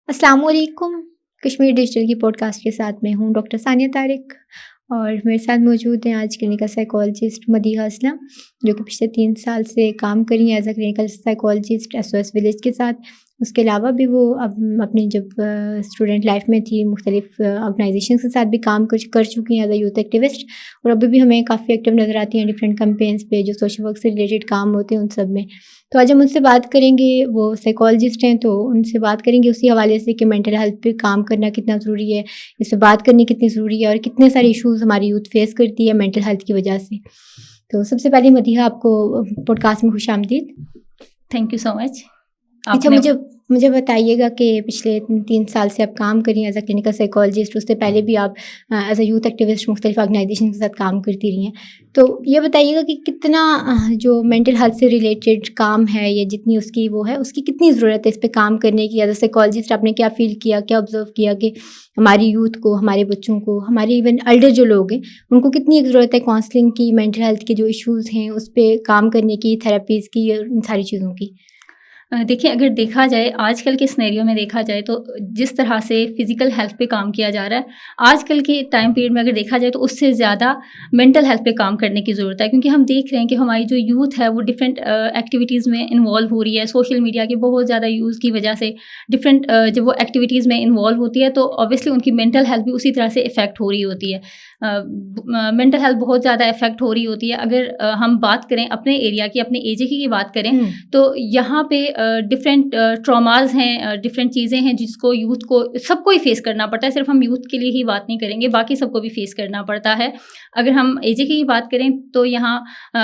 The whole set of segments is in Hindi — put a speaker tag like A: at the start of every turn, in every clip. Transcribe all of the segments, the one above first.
A: अस्सलाम वालेकुम। कश्मीर डिजिटल की पॉडकास्ट के साथ मैं हूँ डॉक्टर सानिया तारिक और मेरे साथ मौजूद हैं आज क्लिनिकल साइकोलॉजिस्ट मदीहा असलम, जो कि पिछले 3 साल से काम कर रही हैं as a clinical psychologist SOS village के साथ। उसके अलावा भी वो अब अपनी जब स्टूडेंट लाइफ में थी मुख्तलिफ ऑर्गेनाइजेशन के साथ भी काम कर चुकी हैं एज अ यूथ एक्टिविस्ट, और अभी भी हमें काफ़ी एक्टिव नज़र आती हैं डिफरेंट कैंपेन्स पे जो सोशल वर्क से रिलेटेड काम होते हैं उन सब में। तो आज हम उनसे बात करेंगे, वो साइकोलॉजिस्ट हैं तो उनसे बात करेंगे उसी हवाले से कि मेंटल हेल्थ पे काम करना कितना ज़रूरी है, इस पे बात करनी कितनी ज़रूरी है और कितने सारे इश्यूज़ हमारी यूथ फेस करती है मेंटल हेल्थ की वजह से। तो सबसे पहले मदीहा आपको पॉडकास्ट में खुशामदीद।
B: Thank you so much.
A: अच्छा, मुझे बताइएगा कि पिछले 3 साल से आप काम कर रही हैं एज अ क्लिनिकल साइकोलॉजिस्ट, उससे पहले भी आप एज अ यूथ एक्टिविस्ट मुख्तलिफ ऑर्गेनाइजेशन के साथ काम करती रही हैं। तो ये बताइएगा कि कितना जो मेंटल हेल्थ से रिलेटेड काम है या जितनी उसकी वो है उसकी कितनी ज़रूरत है इस पे काम करने की। एज अ साइकोलॉजिस्ट आपने क्या फ़ील किया, क्या ऑब्जर्व किया कि हमारी यूथ को, हमारे बच्चों को, हमारे इवन एल्डर जो लोग हैं उनको कितनी ज़रूरत है काउंसलिंग की, मेंटल हेल्थ के जो इश्यूज़ हैं उस पर काम करने की, थेरेपीज़ की, इन सारी चीज़ों की।
B: देखिए, अगर देखा जाए आजकल के सिनेरियो में देखा जाए तो जिस तरह से फ़िज़िकल हेल्थ पे काम किया जा रहा है, आजकल के टाइम पीरियड में अगर देखा जाए तो उससे ज़्यादा मेंटल हेल्थ पे काम करने की ज़रूरत है। क्योंकि हम देख रहे हैं कि हमारी जो यूथ है वो डिफरेंट एक्टिविटीज़ में इन्वॉल्व हो रही है। सोशल मीडिया के बहुत ज़्यादा यूज़ की वजह से डिफरेंट जब वो एक्टिविटीज़ में इन्वॉल्व होती है तो ऑब्वियसली उनकी मेंटल हेल्थ भी उसी तरह से इफ़ेक्ट हो रही होती है। मेंटल हेल्थ बहुत ज़्यादा इफ़ेक्ट हो रही होती है। अगर हम बात करें अपने एरिया की, अपने एजे की बात करें तो यहाँ पे डिफरेंट ट्रॉमाज़ हैं, डिफरेंट चीज़ें हैं जिसको यूथ को सबको ही फेस करना पड़ता है। सिर्फ हम यूथ के लिए ही बात नहीं करेंगे, बाकी सबको भी फेस करना पड़ता है। अगर हम एजे की बात करें तो यहाँ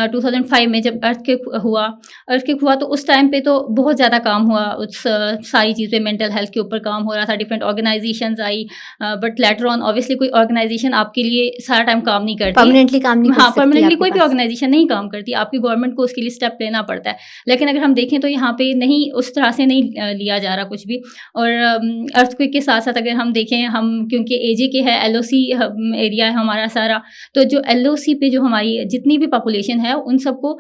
B: 2005 में जब अर्थक्वेक हुआ तो उस टाइम पे तो बहुत ज़्यादा काम हुआ उस सारी चीज़ पे, मेंटल हेल्थ के ऊपर काम हो रहा था। Different organisations I, but later on obviously कोई ऑर्गेनाइजेशन आपके लिए सारा टाइम काम नहीं करती,
A: परमानेंटली काम नहीं कर
B: हाँ,
A: सकती
B: परमानेंटली
A: आपके
B: कोई भी
A: पास।
B: ऑर्गेनाइजेशन नहीं काम करती, आपकी गवर्नमेंट को उसके लिए स्टेप लेना पड़ता है। लेकिन अगर हम देखें तो यहाँ पे नहीं, उस तरह से नहीं लिया जा रहा कुछ भी। और अर्थक्वेक के साथ साथ अगर हम देखें, हम क्योंकि एजे के है, एलओसी एरिया है हमारा सारा, तो जो एलओसी पे जो हमारी जितनी भी पॉपुलेशन है उन सबको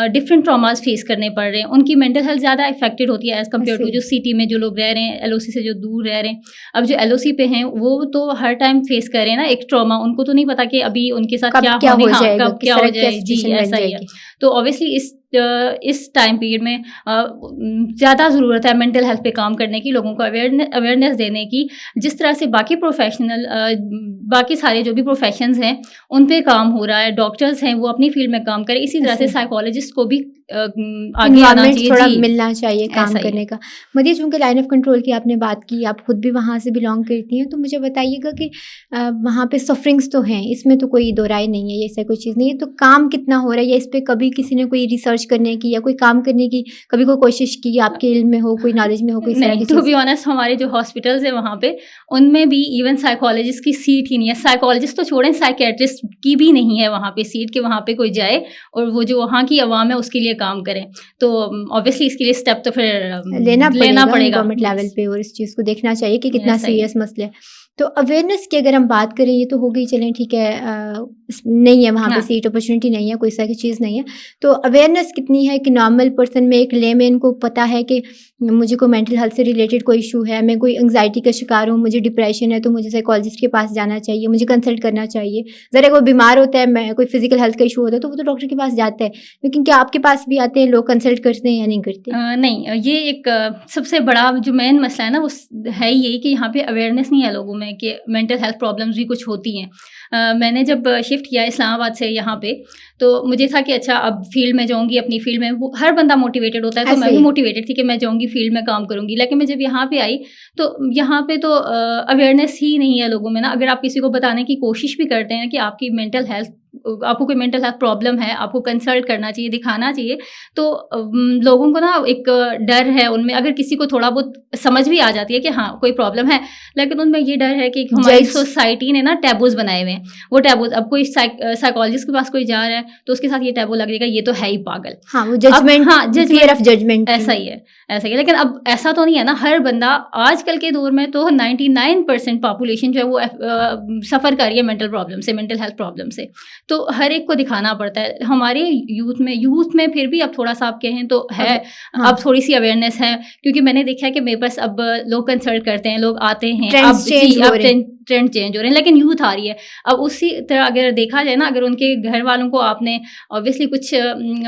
B: डिफरेंट ट्रॉमास फेस करने पड़ रहे हैं। उनकी मेंटल हेल्थ ज़्यादा इफेक्टेड होती है एज़ कम्पेयर टू जो सिटी में जो लोग रह रहे हैं, एलओसी से जो दूर रह रहे हैं। अब जो एलओसी पे हैं वो तो हर टाइम फेस कर रहे हैं ना एक ट्रॉमा, उनको तो नहीं पता कि अभी उनके साथ क्या होने, हाँ, कब क्या हो जाए, जी, ऐसा ही है। तो ऑब्वियसली इस टाइम पीरियड में ज़्यादा ज़रूरत है मेंटल हेल्थ पे काम करने की, लोगों को अवेयरनेस देने की। जिस तरह से बाकी प्रोफेशनल बाकी सारे जो भी प्रोफेशंस हैं उन पे काम हो रहा है, डॉक्टर्स हैं वो अपनी फील्ड में काम करें, इसी तरह से साइकोलॉजिस्ट को भी आगे आना चाहिए,
A: थोड़ा मिलना चाहिए काम करने का। मदीहा, चूँकि लाइन ऑफ कंट्रोल की आपने बात की, आप खुद भी वहाँ से बिलोंग करती हैं, तो मुझे बताइएगा कि वहाँ पे सफरिंग्स तो हैं, इसमें तो कोई दो राय नहीं है, ये ऐसा कोई चीज़ नहीं है। तो काम कितना हो रहा है या इस पे कभी किसी ने कोई रिसर्च करने की या कोई काम करने की कभी कोई कोशिश की, आपके इल्म में हो, कोई नॉलेज में हो, कोई
B: नहीं, टू बी ऑनेस्ट हमारे जो हॉस्पिटल्स हैं वहाँ पे उनमें भी इवन साइकोलॉजिस्ट की सीट ही नहीं है। साइकोलॉजिस्ट तो छोड़ें, साइकियाट्रिस्ट की भी नहीं है वहाँ पे सीट कि वहाँ पे कोई जाए और वो जो वहाँ की आवाम है उसके लिए काम करें। तो ऑब्वियसली इसके लिए स्टेप तो फिर लेना पड़ेगा
A: गवर्नमेंट लेवल पे, और इस चीज़ को देखना चाहिए कि कितना सीरियस मसला है। तो अवेयरनेस की अगर हम बात करें, ये तो हो गई, चलें ठीक है, नहीं है वहाँ पे सीट, अपॉर्चुनिटी नहीं है, कोई ऐसी चीज़ नहीं है। तो अवेयरनेस कितनी है कि नॉर्मल पर्सन में, एक लेमैन को पता है कि मुझे कोई मेंटल हेल्थ से रिलेटेड कोई इशू है, मैं कोई एंग्जाइटी का शिकार हूँ, मुझे डिप्रेशन है, तो मुझे साइकोलॉजिस्ट के पास जाना चाहिए, मुझे कंसल्ट करना चाहिए। ज़रा कोई बीमार होता है, मैं कोई फिजिकल हेल्थ का इशू होता है तो वो तो डॉक्टर के पास जाता है, लेकिन क्या आपके पास भी आते हैं लोग, कंसल्ट करते हैं या नहीं करते?
B: नहीं, ये एक सबसे बड़ा जो मेन मसला है ना वो है यही कि यहाँ पे अवेयरनेस नहीं है लोगों में कि मेंटल हेल्थ प्रॉब्लम्स भी कुछ होती हैं। मैंने जब शिफ्ट किया इस्लामाबाद से यहाँ पे, तो मुझे था कि अच्छा अब फील्ड में जाऊँगी, अपनी फील्ड में, वो हर बंदा मोटिवेटेड होता है, तो मैं भी मोटिवेटेड थी कि मैं जाऊँगी फील्ड में काम करूँगी। लेकिन मैं जब यहाँ पे आई तो यहाँ पे तो अवेयरनेस ही नहीं है लोगों में ना। अगर आप किसी को बताने की कोशिश भी करते हैं कि आपकी मेंटल हेल्थ, आपको कोई मेंटल हेल्थ प्रॉब्लम है, आपको कंसल्ट करना चाहिए, दिखाना चाहिए, तो लोगों को ना एक डर है उनमें। अगर किसी को थोड़ा बहुत समझ भी आ जाती है कि हाँ कोई प्रॉब्लम है, लेकिन उनमें ये डर है कि हमारी सोसाइटी ने ना टैबूज बनाए हुए हैं। वो टैबूज, अब कोई साइकोलॉजिस्ट के पास कोई जा रहा है तो उसके साथ ये टैबू लग जाएगा, ये तो है ही पागल,
A: हाँ, वो जजमेंट,
B: हाँ,
A: फियर ऑफ जजमेंट,
B: ऐसा ही है। लेकिन अब ऐसा तो नहीं है ना, हर बंदा आजकल के दौर में तो 99% पॉपुलेशन जो है वो सफ़र कर रही है मेंटल प्रॉब्लम से, मेंटल हेल्थ प्रॉब्लम से। तो हर एक को दिखाना पड़ता है। हमारे यूथ में फिर भी अब थोड़ा-सा आप कहें तो है,
A: हाँ।
B: अब थोड़ी-सी अवेयरनेस है, क्योंकि मैंने देखा है कि मेरे पास अब लोग कंसल्ट करते हैं, लोग आते हैं,
A: ट्रेंड्स
B: अब
A: चेंज हो
B: अब
A: रहे हैं।
B: ट्रेंड चेंज हो रहे हैं, लेकिन यूथ आ रही है। अब उसी तरह अगर देखा जाए ना, अगर उनके घर वालों को आपने ऑब्वियसली कुछ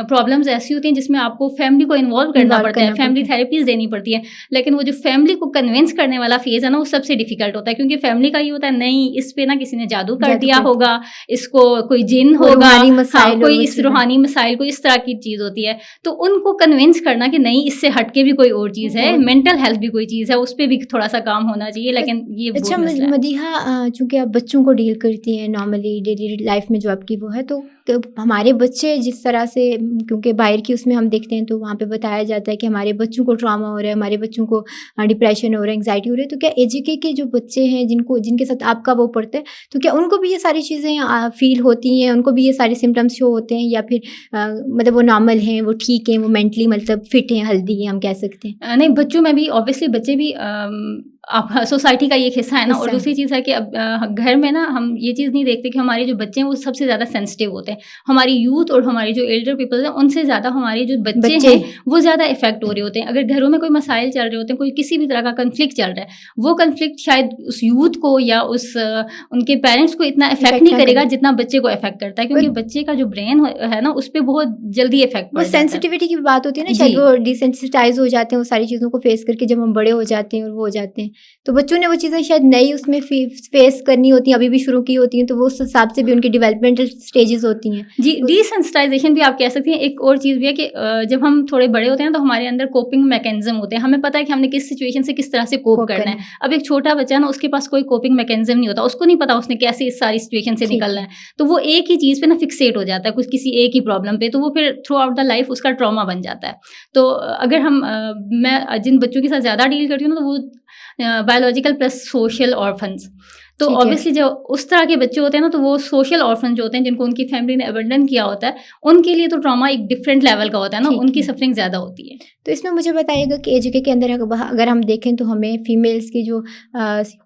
B: प्रॉब्लम्स ऐसी होती हैं जिसमें आपको फैमिली को इन्वॉल्व करना पड़ता है, फैमिली थेरेपीज़ देनी पड़ती है, लेकिन वो जो फैमिली को कन्विंस करने वाला फेज़ है ना, वो सबसे डिफिकल्ट होता है, क्योंकि फैमिली का ये होता है, नहीं इस पे ना किसी ने जादू कर दिया होगा, इसको कोई जिन होगा, हाँ, कोई इस रूहानी मसाइल, कोई इस तरह की चीज़ होती है। तो उनको कन्विंस करना कि नहीं, इससे हटके भी कोई और चीज़ है, मेंटल हेल्थ भी कोई चीज़ है, उस पे भी थोड़ा सा काम होना चाहिए, लेकिन ये
A: अच्छा
B: बहुत मसला है।
A: मदीहा, चूँकि आप बच्चों को डील करती हैं नॉर्मली डेली लाइफ में जो आपकी वो है, तो हमारे बच्चे जिस तरह से, क्योंकि बाहर की उसमें हम देखते हैं तो वहाँ पे बताया जाता है कि हमारे बच्चों को ट्रॉमा हो रहा है, हमारे बच्चों को डिप्रेशन हो रहा है, एंग्जाइटी हो रही है, तो क्या एजेके के जो बच्चे हैं जिनके साथ आपका वो पढ़ता है, तो क्या उनको भी ये सारी चीज़ें फील होती हैं, उनको भी ये सारे सिम्टम्स शो होते हैं, या फिर मतलब वो नॉर्मल हैं, वो ठीक हैं, वो मेंटली मतलब फिट हैं, हेल्दी हैं, हम कह सकते हैं?
B: नहीं, बच्चों में भी ऑब्वियसली बच्चे भी आप सोसाइटी का ये एक हिस्सा है ना। और दूसरी चीज़ है कि अब घर में ना हम ये चीज़ नहीं देखते कि हमारे जो बच्चे हैं वो सबसे ज़्यादा सेंसिटिव होते हैं। हमारी यूथ और हमारे जो एल्डर पीपल हैं उनसे ज़्यादा हमारे जो बच्चे हैं वो ज़्यादा इफेक्ट हो रहे होते हैं। अगर घरों में कोई मसाइल चल रहे होते हैं, कोई किसी भी तरह का कन्फ्लिक्ट चल रहा है, वो कन्फ्लिक्ट शायद उस यूथ को या उस उनके पेरेंट्स को इतना इफेक्ट नहीं करेगा जितना बच्चे को इफेक्ट करता है, क्योंकि बच्चे का जो ब्रेन है ना, उस पर बहुत जल्दी इफेक्ट पड़ता है।
A: वो सेंसिटिविटी की बात होती है ना, शायद वो डिसेंसिटाइज हो जाते हैं वो सारी चीज़ों को फेस करके, जब हम बड़े हो जाते हैं और वो हो जाते हैं, तो बच्चों ने वो चीज़ें शायद नई उसमें फेस करनी होती हैं, अभी भी शुरू की होती हैं, तो वो उस हिसाब से भी उनकी डेवलपमेंटल स्टेजेस होती हैं।
B: जी, डिसेंसिटाइजेशन भी आप कह सकती हैं। एक और चीज़ भी है कि जब हम थोड़े बड़े होते हैं तो हमारे अंदर कोपिंग मैकेनिज्म होते हैं, हमें पता है कि हमने किस सिचुएशन से किस तरह से कोप करना है। अब एक छोटा बच्चा ना, उसके पास कोई कोपिंग मैकेनिज्म नहीं होता, उसको नहीं पता उसने कैसे इस सारी सिचुएशन से निकलना है, तो वो एक ही चीज़ पे ना फिक्सेट हो जाता है, कुछ किसी एक ही प्रॉब्लम पे, तो वो फिर थ्रू आउट द लाइफ उसका ट्रॉमा बन जाता है। तो अगर हम मैं जिन बच्चों के साथ ज़्यादा डील करती हूँ ना, तो वो बायोलॉजिकल प्लस सोशल ऑर्फन्स, तो ऑब्वियसली जो उस तरह के बच्चे होते हैं ना, तो वो सोशल ऑर्फन जो होते हैं, जिनको उनकी फैमिली ने अबंडन किया होता है, उनके लिए तो ट्रॉमा एक डिफरेंट लेवल का होता है ना, उनकी सफरिंग ज़्यादा होती है।
A: तो इसमें मुझे बताइएगा कि एजेके के अंदर अगर हम देखें तो हमें फीमेल्स की जो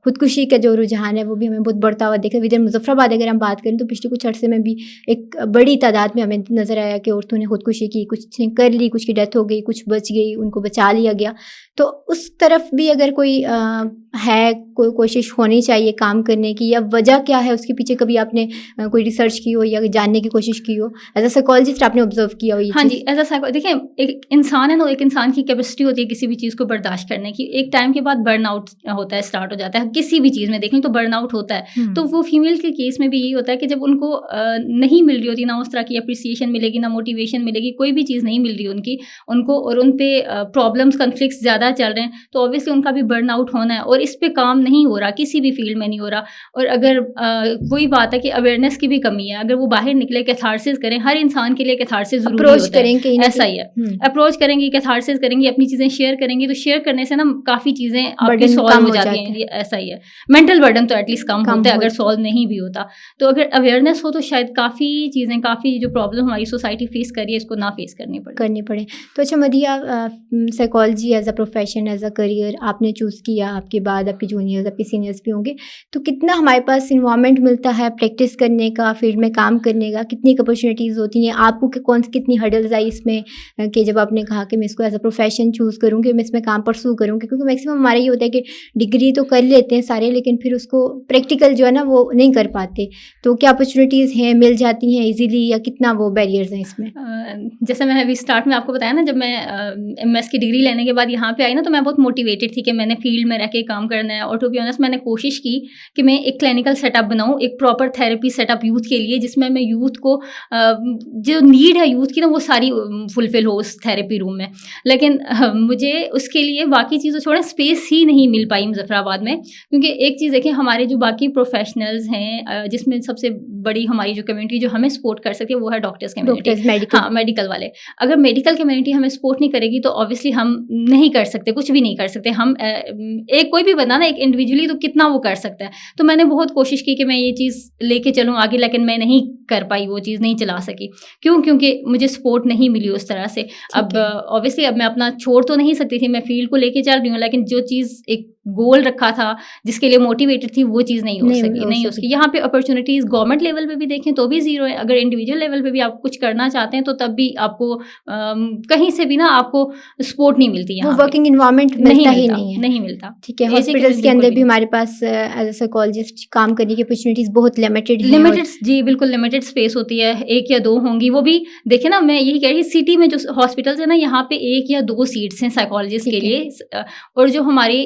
A: खुदकुशी का जो रुझान है वो भी हमें बहुत बढ़ता हुआ देखा। विदिन मुजफ्फराबाद अगर हम बात करें तो पिछले कुछ अर्से में भी एक बड़ी तादाद में हमें नज़र आया कि औरतों ने खुदकुशी की, कुछ ने कर ली, कुछ की डेथ हो गई, कुछ बच गई, उनको बचा लिया गया। तो उस तरफ भी अगर कोई है, कोई कोशिश होनी चाहिए काम करने की, या वजह क्या है उसके पीछे, कभी आपने कोई रिसर्च की हो या जानने की कोशिश की हो, एज अ साइकोलॉजिस्ट आपने ऑब्जर्व किया हो ये?
B: हाँ जी, एज अ देखिए, एक इंसान है ना, एक इंसान की कैपेसिटी होती है किसी भी चीज़ को बर्दाश्त करने की। एक टाइम के बाद बर्नआउट होता है, स्टार्ट हो जाता है, किसी भी चीज़ में देख लें तो बर्नआउट होता है। तो वो फीमेल के केस में भी यही होता है कि जब उनको नहीं मिल रही होती ना उस तरह की अप्रिसिएशन मिलेगी, ना मोटिवेशन मिलेगी, कोई भी चीज़ नहीं मिल रही उनको, और उन पे प्रॉब्लम्स कन्फ्लिक्ट्स ज़्यादा चल रहे हैं, तो ऑब्वियसली उनका भी बर्नआउट होना है, और इस पे काम नहीं हो रहा, किसी भी फील्ड में नहीं हो रहा। और अगर वही बात है कि अवेयरनेस की भी कमी है, अगर वो बाहर निकले, कैथारसिस करें, हर इंसान के लिए कैथारसिस ज़रूरी होता है, ऐसा ही है। अप्रोच करेंगी, कैथारसिस करेंगी, अपनी चीज़ें शेयर करेंगी, तो शेयर करने से ना काफ़ी चीज़ें आपकी सॉल्व हो जाती हैं। ऐसा ही है, मेंटल बर्डन तो एटलीस्ट कम होता है अगर सॉल्व नहीं भी होता। तो अगर अवेयरनेस हो तो शायद काफ़ी चीज़ें, काफ़ी जो प्रॉब्लम हमारी सोसाइटी फेस कर रही है, इसको ना फेस करनी पड़े।
A: तो अच्छा Madiha, psychology as a profession, as a career आपने चूज़ किया, आपके बाद आपके जूनियर्स, आपके सीनियर्स भी होंगे, तो कितना हमारे पास इन्वायरमेंट मिलता है प्रैक्टिस करने का, फील्ड में काम करने का, कितनी अपॉर्चुनिटीज़ होती हैं आपको, कितनी हर्डल्स आई इसमें कि जब आपने कहा कि मैं इसको एज अ प्रोफेशन चूज़ करूँगी, मैं इसमें काम परसू करूँगी? क्योंकि मैक्सिमम हमारा ये होता है कि डिग्री तो कर लेते हैं सारे, लेकिन फिर उसको प्रैक्टिकल जो है ना वो नहीं कर पाते। तो क्या अपॉर्चुनिटीज़ हैं, मिल जाती हैं ईजीली, या कितना वो बैरियर्स हैं इसमें?
B: जैसे मैंने अभी स्टार्ट में आपको बताया ना, जब मैं MS की डिग्री लेने के बाद यहाँ पे आई ना, तो मैं बहुत मोटिवेटेड थी कि मैंने फील्ड में रह के काम करना है। और टू बी ऑनेस्ट मैंने कोशिश की कि मैं एक क्लिनिकल सेटअप बनाऊँ, एक प्रॉपर थेरेपी सेटअप यूथ के लिए, जिसमें मैं यूथ को जो नीड है यूथ की ना, वो सारी फुलफिल हो उस थेरेपी रूम में। लेकिन मुझे उसके लिए बाकी चीज़ें छोड़ें, स्पेस ही नहीं मिल पाई मुजफ्फराबाद में। क्योंकि एक चीज़ देखें, हमारे जो बाकी प्रोफेशनल्स हैं, जिसमें सबसे बड़ी हमारी जो कम्युनिटी जो हमें सपोर्ट कर सकती है वो है डॉक्टर्स कम्युनिटी। हाँ, मेडिकल वाले। अगर मेडिकल कम्युनिटी हमें सपोर्ट नहीं करेगी तो ऑब्वियसली हम नहीं कर सकते, कुछ भी नहीं कर सकते। हम एक कोई भी बंदा ना, एक इंडिविजुअली तो कितना वो कर सकता है। तो मैंने बहुत कोशिश की कि मैं ये चीज़ लेके चलूँ आगे, लेकिन मैं नहीं कर पाई, वो चीज़ नहीं चला सकी। क्यों? क्योंकि मुझे सपोर्ट नहीं मिली उस तरह से। अब
A: है।
B: ऑब्वियसली अब मैं अपना छोड़ तो नहीं सकती थी, मैं फ़ील्ड को लेके चल रही हूँ, लेकिन जो चीज़ एक गोल रखा था, जिसके लिए मोटिवेटेड थी, वो चीज़ नहीं हो
A: नहीं
B: सकी,
A: हो
B: नहीं हो
A: सकी।
B: सकी। यहाँ पे अपॉर्च्युनिटीज़ गवर्नमेंट लेवल पे भी देखें तो भी ज़ीरो है, अगर इंडिविजुअल लेवल पे भी आप कुछ करना चाहते हैं, तो तब भी आपको कहीं से भी ना आपको सपोर्ट नहीं मिलती
A: वो
B: यहाँ पे।
A: वर्किंग एनवायरनमेंट
B: नहीं
A: मिलता ही
B: मिलता,
A: नहीं है।
B: नहीं मिलता।
A: ठीक है,
B: बेसिकली
A: हॉस्पिटल्स के
B: बिल्कुल
A: अंदर
B: भी
A: भी
B: नहीं।
A: हमारे पास एज़ अ साइकोलॉजिस्ट काम करने की अपॉर्च्युनिटीज़ बहुत लिमिटेड हैं और
B: लिमिटेड जी, बिल्कुल लिमिटेड स्पेस होती है, 1 या 2 होंगी, वो भी देखिए ना, मैं यही कह रही सिटी में जो हॉस्पिटल्स हैं ना, यहाँ पे 1 या 2 सीट्स हैं साइकोलॉजिस्ट के
A: ठीक है।
B: लिए और जो हमारी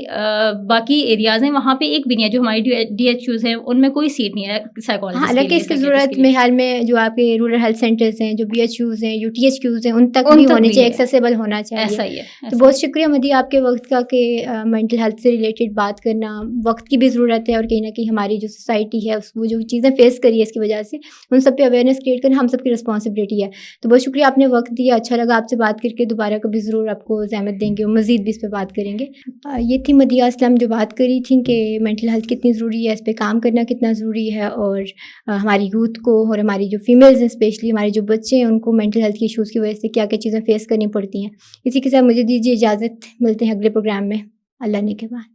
B: बाकी एरियाज़ हैं, वहाँ पे एक भी नहीं है, जो हमारी डीएचयूज़ हैं, उनमें कोई सीट नहीं है
A: हाँ,
B: साइकोलॉजिस्ट के
A: हालाँकि
B: लिए,
A: इसकी
B: साइकियाट्रिस्ट
A: ज़रूरत
B: के लिए।
A: मेरे ख्याल में जो आपके रूरल हेल्थ सेंटर्स हैं, जो बीएचयूज़ हैं, जो टीएचक्यूज़ हैं, उन तक
B: उन
A: भी
B: तक
A: होने
B: भी
A: चाहिए,
B: है,
A: एक्सेसिबल होना चाहिए।
B: ऐसा ही है,
A: तो
B: ऐसा ही
A: बहुत
B: है।
A: शुक्रिया मदी आपके वक़्त का कि मेंटल हेल्थ से रिलेटेड बात करना, वक़्त की भी ज़रूरत है और कहीं न कहीं हमारी जो सोसाइटी है, उस वो जो चीज़ें फेस करी है इसकी वजह से, उन सब पे अवेयरनेस क्रिएट करना हम सबकी रिस्पॉन्सिबिलिटी है। तो बहुत शुक्रिया, आपने वक़्त दिया, अच्छा लगा आपसे बात करके, दोबारा कभी ज़रूर आपको ज़हमत देंगे और मज़ीद भी इस पे बात करेंगे। ये थी मदिया असलम जो बात कर रही थी कि मेंटल हेल्थ कितनी ज़रूरी है, इस पे काम करना कितना ज़रूरी है और हमारी यूथ को और हमारी जो फीमेल्स हैं स्पेशली हमारे जो बच्चे हैं उनको मेंटल हेल्थ की इश्यूज़ की वजह से क्या-क्या चीज़ें फेस करनी पड़ती हैं। इसी के साथ मुझे दीजिए इजाज़त, मिलते हैं अगले प्रोग्राम में। अल्लाह ने के बाद।